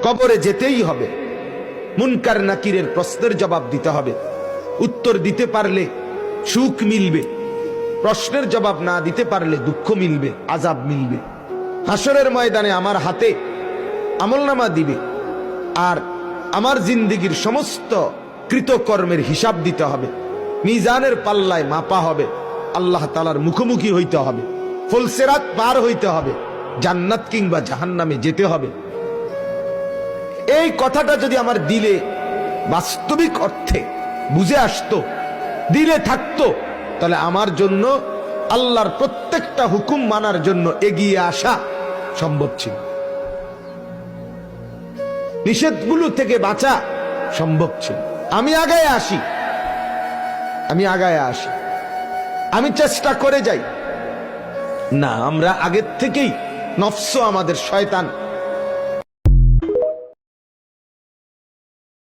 কবরে যেতেই হবে, মুনকার নাকিরের প্রশ্নের জবাব দিতে হবে। উত্তর দিতে পারলে সুখ মিলবে, প্রশ্নের জবাব না দিতে পারলে দুঃখ মিলবে, আযাব মিলবে। হাসরের ময়দানে আমার হাতে আমলনামা দিবে, আর আমার জিন্দেগীর সমস্ত কৃতকর্মের হিসাব দিতে হবে। মিজানের পাল্লায় মাপা হবে, আল্লাহ তাআলার মুখোমুখি হইতে হবে, ফুলসিরাত পার হইতে হবে, জান্নাত কিংবা জাহান্নামে যেতে হবে। এই কথাটা যদি আমার দিলে বাস্তবিক অর্থে বুঝে আসতো, দিলে থাকতো, তাহলে আমার জন্য আল্লাহর প্রত্যেকটা হুকুম মানার জন্য এগিয়ে আসা সম্ভব ছিল, নিষেধগুলো থেকে বাঁচা সম্ভব ছিল। আমি আগায় আসি, আমি চেষ্টা করে যাই না। আমরা আগের থেকেই নফস, আমাদের শয়তান